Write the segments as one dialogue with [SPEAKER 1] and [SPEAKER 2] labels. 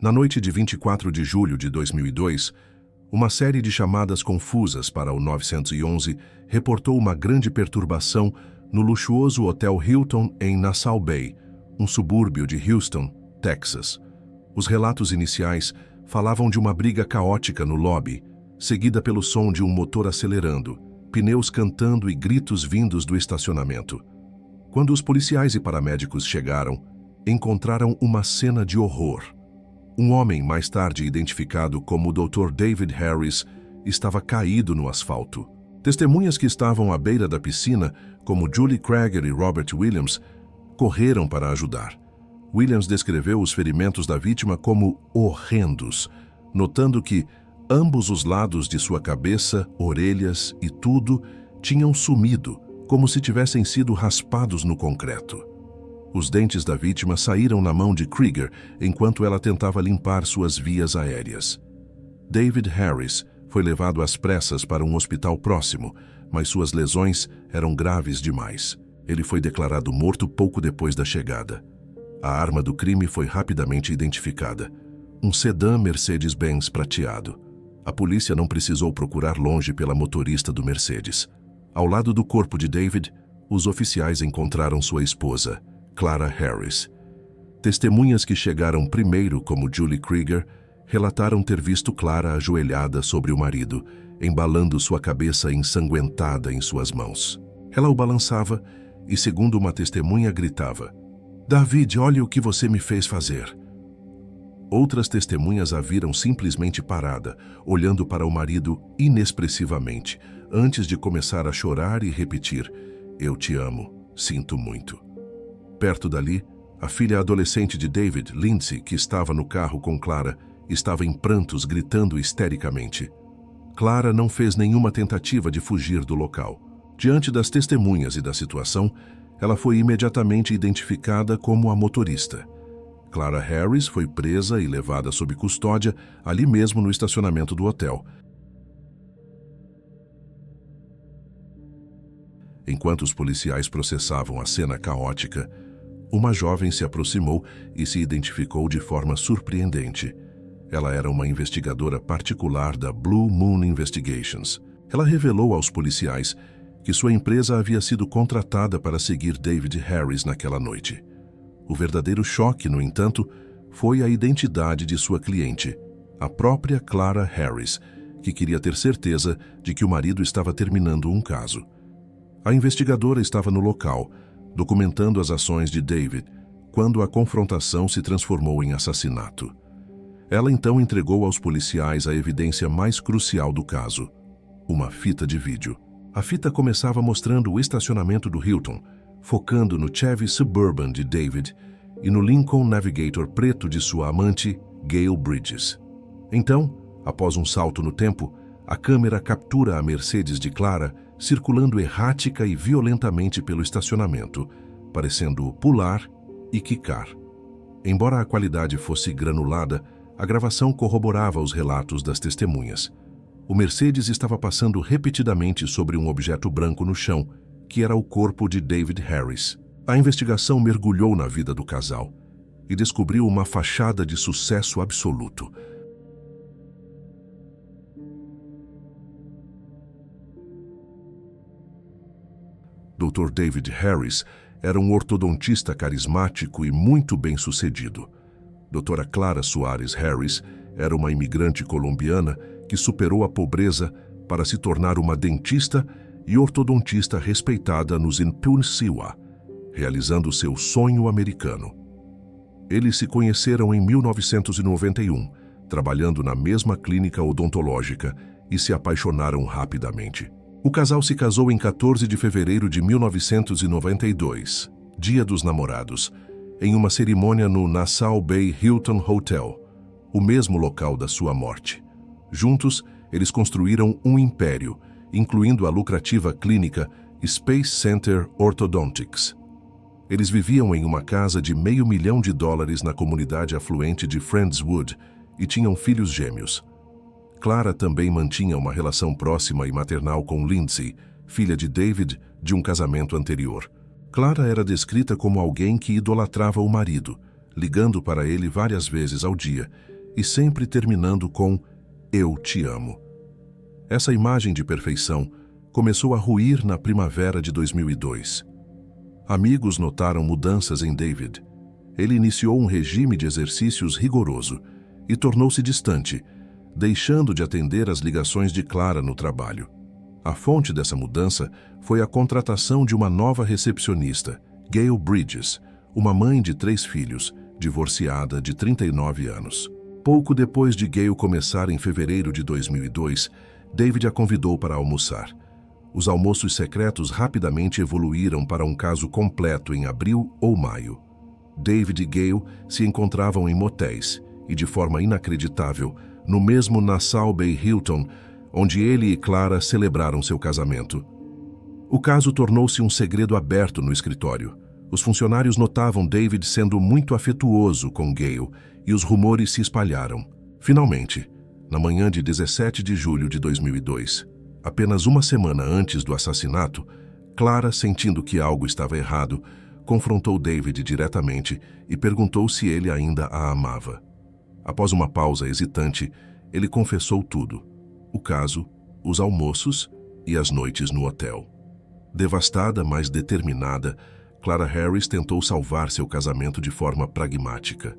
[SPEAKER 1] Na noite de 24 de julho de 2002, uma série de chamadas confusas para o 911 reportou uma grande perturbação no luxuoso Hotel Hilton em Nassau Bay, um subúrbio de Houston, Texas. Os relatos iniciais falavam de uma briga caótica no lobby, seguida pelo som de um motor acelerando, pneus cantando e gritos vindos do estacionamento. Quando os policiais e paramédicos chegaram, encontraram uma cena de horror. Um homem, mais tarde identificado como o Dr. David Harris, estava caído no asfalto. Testemunhas que estavam à beira da piscina, como Julie Krieger e Robert Williams, correram para ajudar. Williams descreveu os ferimentos da vítima como horrendos, notando que ambos os lados de sua cabeça, orelhas e tudo tinham sumido, como se tivessem sido raspados no concreto. Os dentes da vítima saíram na mão de Krieger enquanto ela tentava limpar suas vias aéreas. David Harris foi levado às pressas para um hospital próximo, mas suas lesões eram graves demais. Ele foi declarado morto pouco depois da chegada. A arma do crime foi rapidamente identificada: um sedã Mercedes-Benz prateado. A polícia não precisou procurar longe pela motorista do Mercedes. Ao lado do corpo de David, os oficiais encontraram sua esposa, Clara Harris. Testemunhas que chegaram primeiro, como Julie Krieger, relataram ter visto Clara ajoelhada sobre o marido, embalando sua cabeça ensanguentada em suas mãos. Ela o balançava e, segundo uma testemunha, gritava: "David, olha o que você me fez fazer." Outras testemunhas a viram simplesmente parada, olhando para o marido inexpressivamente, antes de começar a chorar e repetir: "Eu te amo, sinto muito." Perto dali, a filha adolescente de David, Lindsay, que estava no carro com Clara, estava em prantos, gritando histericamente. Clara não fez nenhuma tentativa de fugir do local. Diante das testemunhas e da situação, ela foi imediatamente identificada como a motorista. Clara Harris foi presa e levada sob custódia ali mesmo no estacionamento do hotel. Enquanto os policiais processavam a cena caótica, uma jovem se aproximou e se identificou de forma surpreendente. Ela era uma investigadora particular da Blue Moon Investigations. Ela revelou aos policiais que sua empresa havia sido contratada para seguir David Harris naquela noite. O verdadeiro choque, no entanto, foi a identidade de sua cliente, a própria Clara Harris, que queria ter certeza de que o marido estava terminando um caso. A investigadora estava no local, documentando as ações de David, quando a confrontação se transformou em assassinato. Ela então entregou aos policiais a evidência mais crucial do caso: uma fita de vídeo. A fita começava mostrando o estacionamento do Hilton, focando no Chevy Suburban de David e no Lincoln Navigator preto de sua amante, Gail Bridges. Então, após um salto no tempo, a câmera captura a Mercedes de Clara circulando errática e violentamente pelo estacionamento, parecendo pular e quicar. Embora a qualidade fosse granulada, a gravação corroborava os relatos das testemunhas. O Mercedes estava passando repetidamente sobre um objeto branco no chão, que era o corpo de David Harris. A investigação mergulhou na vida do casal e descobriu uma fachada de sucesso absoluto. Dr. David Harris era um ortodontista carismático e muito bem-sucedido. Dra. Clara Soares Harris era uma imigrante colombiana que superou a pobreza para se tornar uma dentista e ortodontista respeitada nos Impunsiwa, realizando seu sonho americano. Eles se conheceram em 1991, trabalhando na mesma clínica odontológica, e se apaixonaram rapidamente. O casal se casou em 14 de fevereiro de 1992, Dia dos Namorados, em uma cerimônia no Nassau Bay Hilton Hotel, o mesmo local da sua morte. Juntos, eles construíram um império, incluindo a lucrativa clínica Space Center Orthodontics. Eles viviam em uma casa de $500 mil na comunidade afluente de Friendswood e tinham filhos gêmeos. Clara também mantinha uma relação próxima e maternal com Lindsay, filha de David, de um casamento anterior. Clara era descrita como alguém que idolatrava o marido, ligando para ele várias vezes ao dia e sempre terminando com "Eu te amo". Essa imagem de perfeição começou a ruir na primavera de 2002. Amigos notaram mudanças em David. Ele iniciou um regime de exercícios rigoroso e tornou-se distante, deixando de atender às ligações de Clara no trabalho. A fonte dessa mudança foi a contratação de uma nova recepcionista, Gail Bridges, uma mãe de 3 filhos, divorciada de 39 anos. Pouco depois de Gail começar em fevereiro de 2002, David a convidou para almoçar. Os almoços secretos rapidamente evoluíram para um caso completo em abril ou maio. David e Gail se encontravam em motéis e, de forma inacreditável, no mesmo Nassau Bay Hilton, onde ele e Clara celebraram seu casamento. O caso tornou-se um segredo aberto no escritório. Os funcionários notavam David sendo muito afetuoso com Gail e os rumores se espalharam. Finalmente, na manhã de 17 de julho de 2002, apenas uma semana antes do assassinato, Clara, sentindo que algo estava errado, confrontou David diretamente e perguntou se ele ainda a amava. Após uma pausa hesitante, ele confessou tudo: o caso, os almoços e as noites no hotel. Devastada, mas determinada, Clara Harris tentou salvar seu casamento de forma pragmática.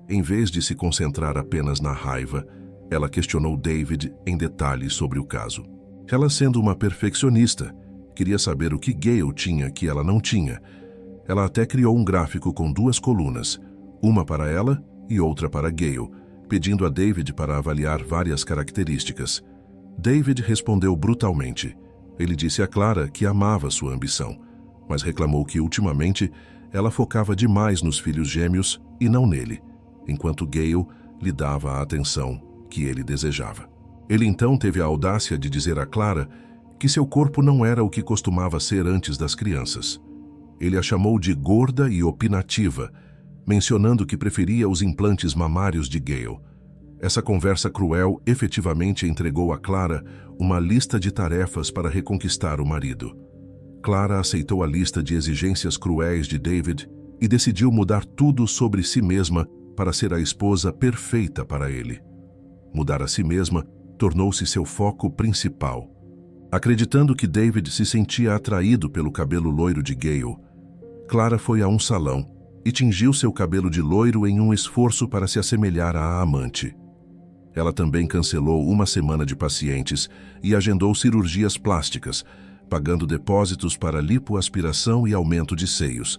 [SPEAKER 1] Em vez de se concentrar apenas na raiva, ela questionou David em detalhes sobre o caso. Ela, sendo uma perfeccionista, queria saber o que Gail tinha que ela não tinha. Ela até criou um gráfico com 2 colunas, uma para ela e outra para Gail, pedindo a David para avaliar várias características. David respondeu brutalmente. Ele disse a Clara que amava sua ambição, mas reclamou que, ultimamente, ela focava demais nos filhos gêmeos e não nele, enquanto Gail lhe dava a atenção que ele desejava. Ele então teve a audácia de dizer a Clara que seu corpo não era o que costumava ser antes das crianças. Ele a chamou de gorda e opinativa, mencionando que preferia os implantes mamários de Gail. Essa conversa cruel efetivamente entregou a Clara uma lista de tarefas para reconquistar o marido. Clara aceitou a lista de exigências cruéis de David e decidiu mudar tudo sobre si mesma para ser a esposa perfeita para ele. Mudar a si mesma tornou-se seu foco principal. Acreditando que David se sentia atraído pelo cabelo loiro de Gail, Clara foi a um salão e tingiu seu cabelo de loiro em um esforço para se assemelhar à amante. Ela também cancelou uma semana de pacientes e agendou cirurgias plásticas, pagando depósitos para lipoaspiração e aumento de seios.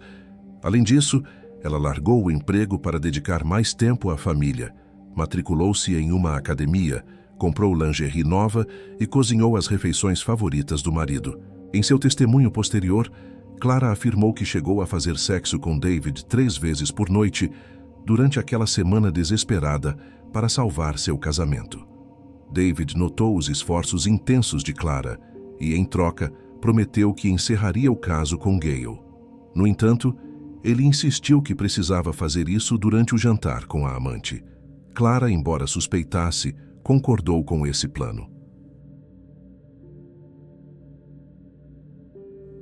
[SPEAKER 1] Além disso, ela largou o emprego para dedicar mais tempo à família, matriculou-se em uma academia, comprou lingerie nova e cozinhou as refeições favoritas do marido. Em seu testemunho posterior, Clara afirmou que chegou a fazer sexo com David 3 vezes por noite durante aquela semana desesperada para salvar seu casamento. David notou os esforços intensos de Clara e, em troca, prometeu que encerraria o caso com Gail. No entanto, ele insistiu que precisava fazer isso durante o jantar com a amante. Clara, embora suspeitasse, concordou com esse plano.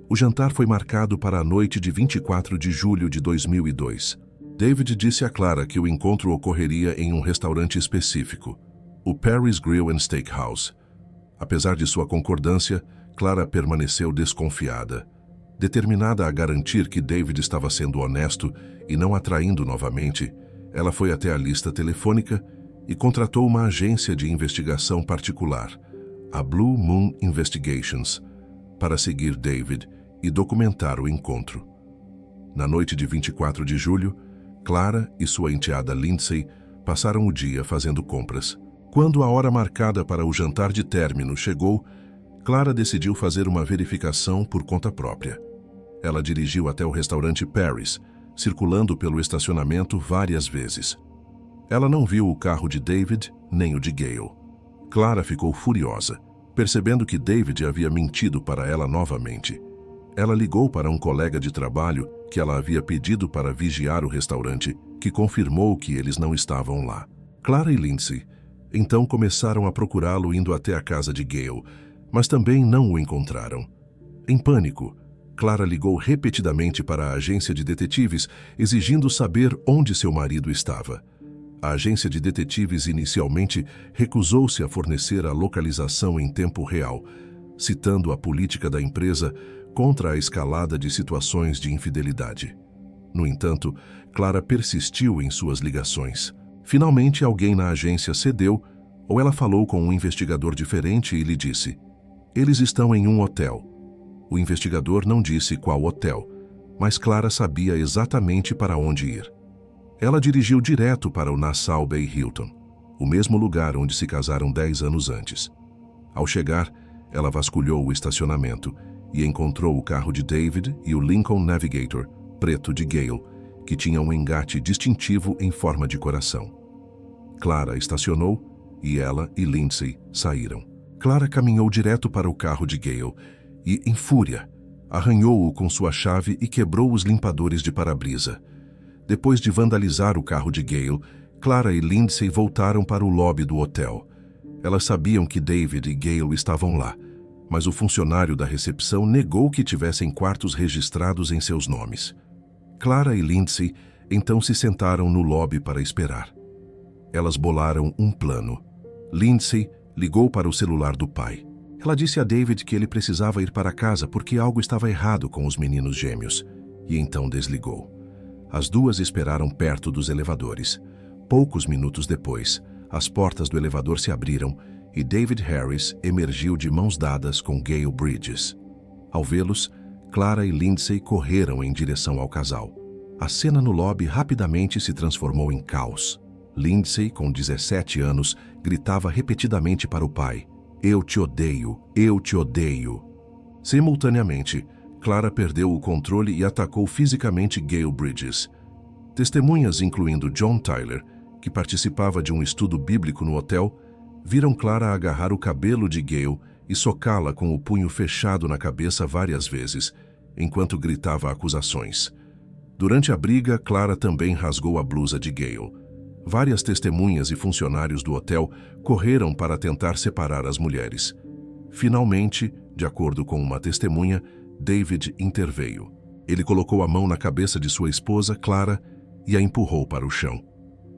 [SPEAKER 1] O jantar foi marcado para a noite de 24 de julho de 2002. David disse a Clara que o encontro ocorreria em um restaurante específico, o Paris Grill and Steakhouse. Apesar de sua concordância, Clara permaneceu desconfiada. Determinada a garantir que David estava sendo honesto e não atraindo novamente, ela foi até a lista telefônica e contratou uma agência de investigação particular, a Blue Moon Investigations, para seguir David e documentar o encontro. Na noite de 24 de julho, Clara e sua enteada Lindsay passaram o dia fazendo compras. Quando a hora marcada para o jantar de término chegou, Clara decidiu fazer uma verificação por conta própria. Ela dirigiu até o restaurante Paris, circulando pelo estacionamento várias vezes. Ela não viu o carro de David nem o de Gail. Clara ficou furiosa, percebendo que David havia mentido para ela novamente. Ela ligou para um colega de trabalho que ela havia pedido para vigiar o restaurante, que confirmou que eles não estavam lá. Clara e Lindsay então começaram a procurá-lo indo até a casa de Gail, mas também não o encontraram. Em pânico, Clara ligou repetidamente para a agência de detetives, exigindo saber onde seu marido estava. A agência de detetives inicialmente recusou-se a fornecer a localização em tempo real, citando a política da empresa contra a escalada de situações de infidelidade. No entanto, Clara persistiu em suas ligações. Finalmente, alguém na agência cedeu, ou ela falou com um investigador diferente e lhe disse: "Eles estão em um hotel." O investigador não disse qual hotel, mas Clara sabia exatamente para onde ir. Ela dirigiu direto para o Nassau Bay Hilton, o mesmo lugar onde se casaram 10 anos antes. Ao chegar, ela vasculhou o estacionamento e encontrou o carro de David e o Lincoln Navigator, preto de Gale, que tinha um engate distintivo em forma de coração. Clara estacionou e ela e Lindsay saíram. Clara caminhou direto para o carro de Gale e, em fúria, arranhou-o com sua chave e quebrou os limpadores de para-brisa. Depois de vandalizar o carro de Gale, Clara e Lindsay voltaram para o lobby do hotel. Elas sabiam que David e Gale estavam lá, mas o funcionário da recepção negou que tivessem quartos registrados em seus nomes. Clara e Lindsay então se sentaram no lobby para esperar. Elas bolaram um plano. Lindsay ligou para o celular do pai. Ela disse a David que ele precisava ir para casa porque algo estava errado com os meninos gêmeos, e então desligou. As duas esperaram perto dos elevadores. Poucos minutos depois, as portas do elevador se abriram e David Harris emergiu de mãos dadas com Gale Bridges. Ao vê-los, Clara e Lindsay correram em direção ao casal. A cena no lobby rapidamente se transformou em caos. Lindsay, com 17 anos, gritava repetidamente para o pai: "Eu te odeio, eu te odeio." Simultaneamente, Clara perdeu o controle e atacou fisicamente Gale Bridges. Testemunhas, incluindo John Tyler, que participava de um estudo bíblico no hotel, viram Clara agarrar o cabelo de Gale e socá-la com o punho fechado na cabeça várias vezes, enquanto gritava acusações. Durante a briga, Clara também rasgou a blusa de Gale. Várias testemunhas e funcionários do hotel correram para tentar separar as mulheres. Finalmente, de acordo com uma testemunha, David interveio. Ele colocou a mão na cabeça de sua esposa, Clara, e a empurrou para o chão.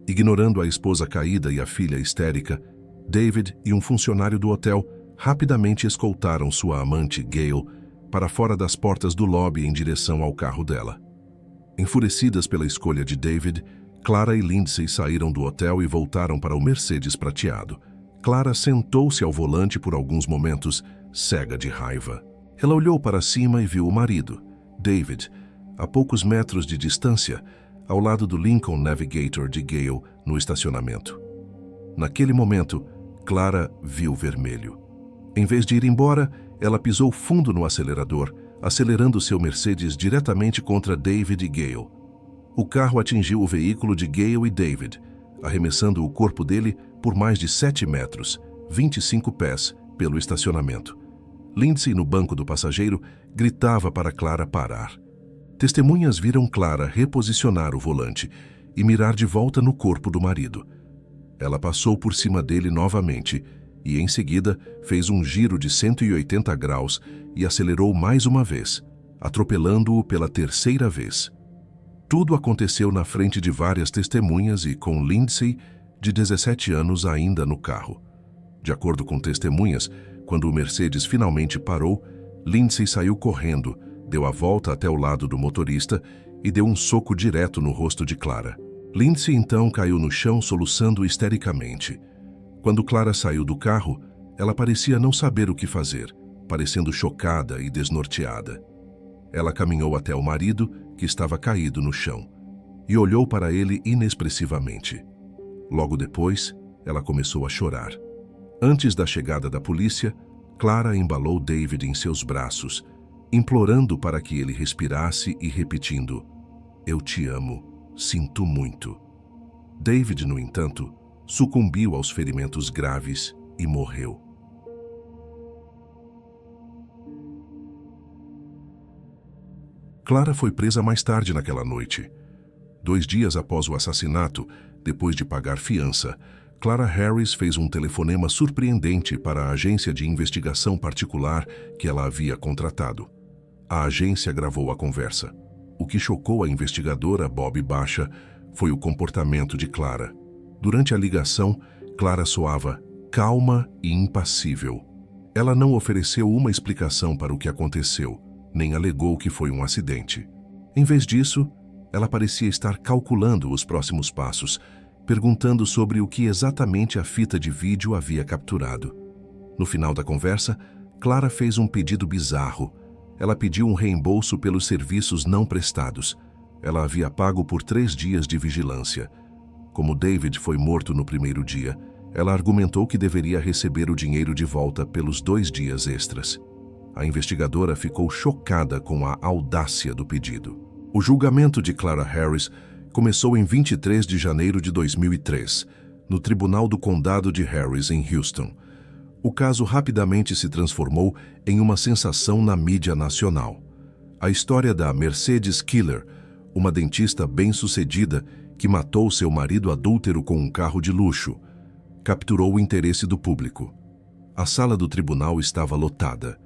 [SPEAKER 1] Ignorando a esposa caída e a filha histérica, David e um funcionário do hotel rapidamente escoltaram sua amante, Gale, para fora das portas do lobby em direção ao carro dela. Enfurecidas pela escolha de David, Clara e Lindsay saíram do hotel e voltaram para o Mercedes prateado. Clara sentou-se ao volante por alguns momentos, cega de raiva. Ela olhou para cima e viu o marido, David, a poucos metros de distância, ao lado do Lincoln Navigator de Gale no estacionamento. Naquele momento, Clara viu vermelho. Em vez de ir embora, ela pisou fundo no acelerador, acelerando seu Mercedes diretamente contra David e Gale. O carro atingiu o veículo de Gale e David, arremessando o corpo dele por mais de 7 metros, 25 pés, pelo estacionamento. Lindsay, no banco do passageiro, gritava para Clara parar. Testemunhas viram Clara reposicionar o volante e mirar de volta no corpo do marido. Ela passou por cima dele novamente e, em seguida, fez um giro de 180 graus e acelerou mais uma vez, atropelando-o pela terceira vez. Tudo aconteceu na frente de várias testemunhas e com Lindsay, de 17 anos, ainda no carro. De acordo com testemunhas, quando o Mercedes finalmente parou, Lindsay saiu correndo, deu a volta até o lado do motorista e deu um soco direto no rosto de Clara. Lindsay então caiu no chão soluçando histericamente. Quando Clara saiu do carro, ela parecia não saber o que fazer, parecendo chocada e desnorteada. Ela caminhou até o marido, que estava caído no chão, e olhou para ele inexpressivamente. Logo depois, ela começou a chorar. Antes da chegada da polícia, Clara embalou David em seus braços, implorando para que ele respirasse e repetindo: "Eu te amo, sinto muito." David, no entanto, sucumbiu aos ferimentos graves e morreu. Clara foi presa mais tarde naquela noite. 2 dias após o assassinato, depois de pagar fiança, Clara Harris fez um telefonema surpreendente para a agência de investigação particular que ela havia contratado. a agência gravou a conversa. O que chocou a investigadora Bob Bacha foi o comportamento de Clara. Durante a ligação, Clara soava calma e impassível. Ela não ofereceu uma explicação para o que aconteceu, nem alegou que foi um acidente. Em vez disso, ela parecia estar calculando os próximos passos, perguntando sobre o que exatamente a fita de vídeo havia capturado. No final da conversa, Clara fez um pedido bizarro. Ela pediu um reembolso pelos serviços não prestados. Ela havia pago por 3 dias de vigilância. Como David foi morto no primeiro dia, ela argumentou que deveria receber o dinheiro de volta pelos 2 dias extras. A investigadora ficou chocada com a audácia do pedido. O julgamento de Clara Harris começou em 23 de janeiro de 2003, no Tribunal do Condado de Harris, em Houston. O caso rapidamente se transformou em uma sensação na mídia nacional. A história da Mercedes Killer, uma dentista bem-sucedida que matou seu marido adúltero com um carro de luxo, capturou o interesse do público. A sala do tribunal estava lotada.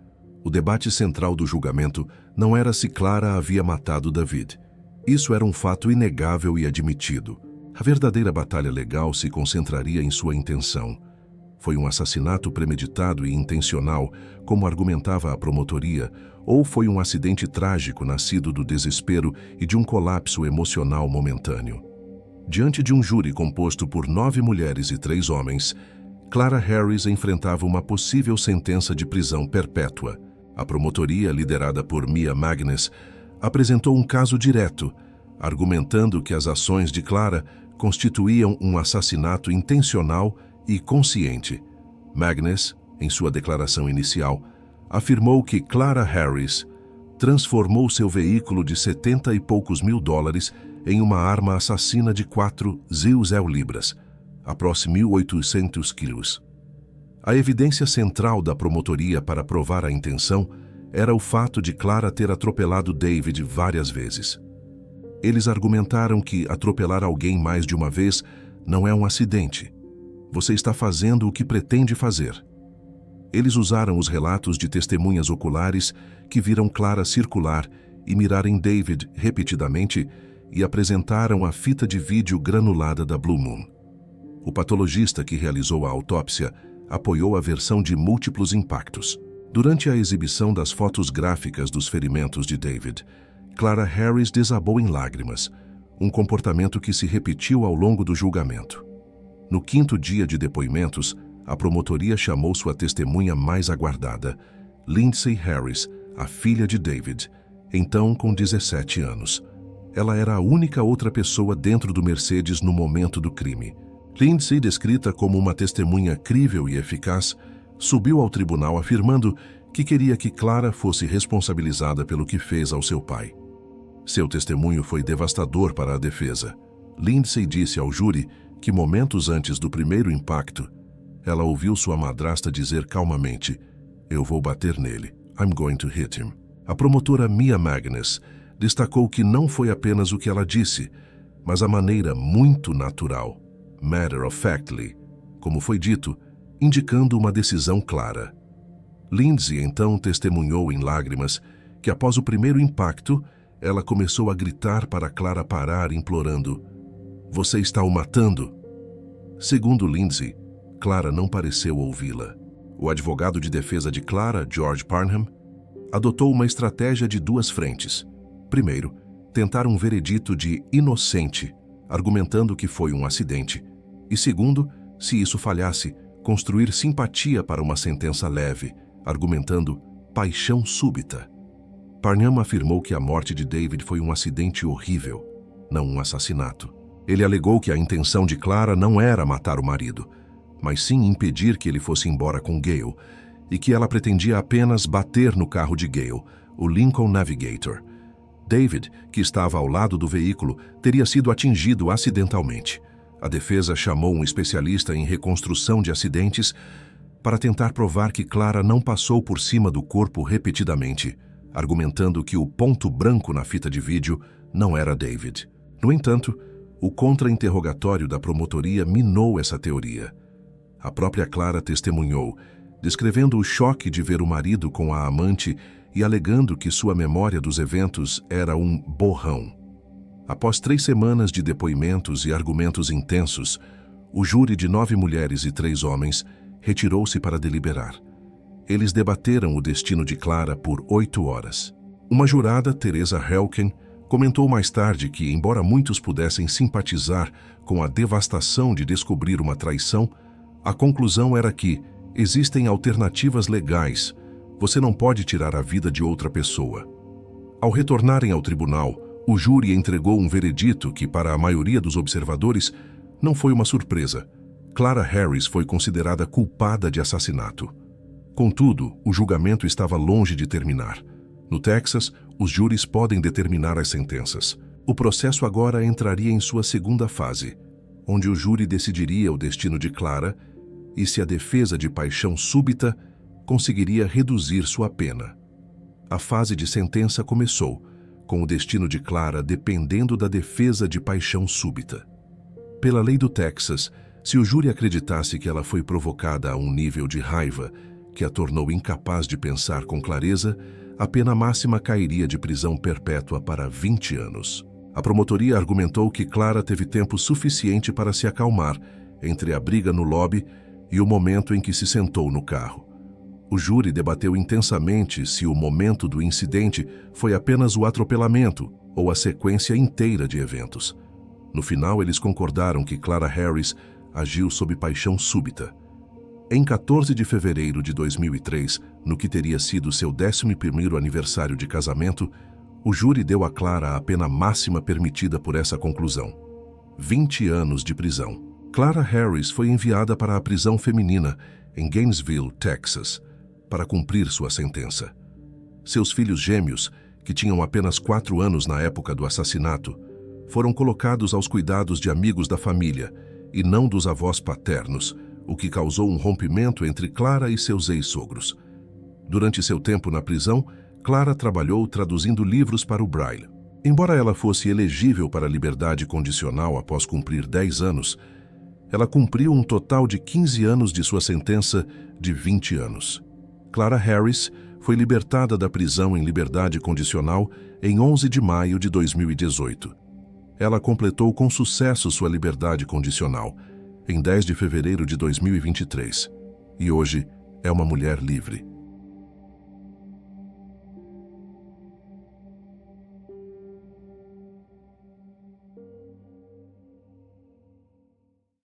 [SPEAKER 1] O debate central do julgamento não era se Clara havia matado David. Isso era um fato inegável e admitido. A verdadeira batalha legal se concentraria em sua intenção. Foi um assassinato premeditado e intencional, como argumentava a promotoria, ou foi um acidente trágico nascido do desespero e de um colapso emocional momentâneo? Diante de um júri composto por 9 mulheres e 3 homens, Clara Harris enfrentava uma possível sentença de prisão perpétua. A promotoria, liderada por Mia Magness, apresentou um caso direto, argumentando que as ações de Clara constituíam um assassinato intencional e consciente. Magness, em sua declaração inicial, afirmou que Clara Harris transformou seu veículo de 70 e poucos mil dólares em uma arma assassina de 4 libras, aproximadamente 1.800 quilos. A evidência central da promotoria para provar a intenção era o fato de Clara ter atropelado David várias vezes. Eles argumentaram que atropelar alguém mais de uma vez não é um acidente. Você está fazendo o que pretende fazer. Eles usaram os relatos de testemunhas oculares que viram Clara circular e mirar em David repetidamente e apresentaram a fita de vídeo granulada da Blue Moon. O patologista que realizou a autópsia apoiou a versão de múltiplos impactos. Durante a exibição das fotos gráficas dos ferimentos de David, Clara Harris desabou em lágrimas, um comportamento que se repetiu ao longo do julgamento. No 5º dia de depoimentos, a promotoria chamou sua testemunha mais aguardada, Lindsay Harris, a filha de David, então com 17 anos. Ela era a única outra pessoa dentro do Mercedes no momento do crime. Lindsay, descrita como uma testemunha crível e eficaz, subiu ao tribunal afirmando que queria que Clara fosse responsabilizada pelo que fez ao seu pai. Seu testemunho foi devastador para a defesa. Lindsay disse ao júri que momentos antes do primeiro impacto, ela ouviu sua madrasta dizer calmamente: "Eu vou bater nele. I'm going to hit him." A promotora Mia Magness destacou que não foi apenas o que ela disse, mas a maneira muito natural, matter-of-factly, como foi dito, indicando uma decisão clara. Lindsay então testemunhou em lágrimas que após o primeiro impacto, ela começou a gritar para Clara parar, implorando: "Você está o matando?" Segundo Lindsay, Clara não pareceu ouvi-la. O advogado de defesa de Clara, George Parnham, adotou uma estratégia de 2 frentes. Primeiro, tentar um veredito de inocente, argumentando que foi um acidente. E segundo, se isso falhasse, construir simpatia para uma sentença leve, argumentando paixão súbita. Parnham afirmou que a morte de David foi um acidente horrível, não um assassinato. Ele alegou que a intenção de Clara não era matar o marido, mas sim impedir que ele fosse embora com Gale, e que ela pretendia apenas bater no carro de Gale, o Lincoln Navigator. David, que estava ao lado do veículo, teria sido atingido acidentalmente. A defesa chamou um especialista em reconstrução de acidentes para tentar provar que Clara não passou por cima do corpo repetidamente, argumentando que o ponto branco na fita de vídeo não era David. No entanto, o contra-interrogatório da promotoria minou essa teoria. A própria Clara testemunhou, descrevendo o choque de ver o marido com a amante e alegando que sua memória dos eventos era um borrão. Após 3 semanas de depoimentos e argumentos intensos, o júri de 9 mulheres e 3 homens retirou-se para deliberar. Eles debateram o destino de Clara por 8 horas. Uma jurada, Teresa Helken, comentou mais tarde que, embora muitos pudessem simpatizar com a devastação de descobrir uma traição, a conclusão era que existem alternativas legais. Você não pode tirar a vida de outra pessoa. Ao retornarem ao tribunal, o júri entregou um veredito que, para a maioria dos observadores, não foi uma surpresa. Clara Harris foi considerada culpada de assassinato. Contudo, o julgamento estava longe de terminar. No Texas, os júris podem determinar as sentenças. O processo agora entraria em sua segunda fase, onde o júri decidiria o destino de Clara e se a defesa de paixão súbita conseguiria reduzir sua pena. A fase de sentença começou, com o destino de Clara dependendo da defesa de paixão súbita. Pela lei do Texas, se o júri acreditasse que ela foi provocada a um nível de raiva que a tornou incapaz de pensar com clareza, a pena máxima cairia de prisão perpétua para 20 anos. A promotoria argumentou que Clara teve tempo suficiente para se acalmar entre a briga no lobby e o momento em que se sentou no carro. O júri debateu intensamente se o momento do incidente foi apenas o atropelamento ou a sequência inteira de eventos. No final, eles concordaram que Clara Harris agiu sob paixão súbita. Em 14 de fevereiro de 2003, no que teria sido seu 11º aniversário de casamento, o júri deu a Clara a pena máxima permitida por essa conclusão: 20 anos de prisão. Clara Harris foi enviada para a prisão feminina em Gainesville, Texas, para cumprir sua sentença. Seus filhos gêmeos, que tinham apenas 4 anos na época do assassinato, foram colocados aos cuidados de amigos da família e não dos avós paternos, o que causou um rompimento entre Clara e seus ex-sogros. Durante seu tempo na prisão, Clara trabalhou traduzindo livros para o Braille. Embora ela fosse elegível para a liberdade condicional após cumprir 10 anos, ela cumpriu um total de 15 anos de sua sentença de 20 anos. Clara Harris foi libertada da prisão em liberdade condicional em 11 de maio de 2018. Ela completou com sucesso sua liberdade condicional em 10 de fevereiro de 2023 e hoje é uma mulher livre.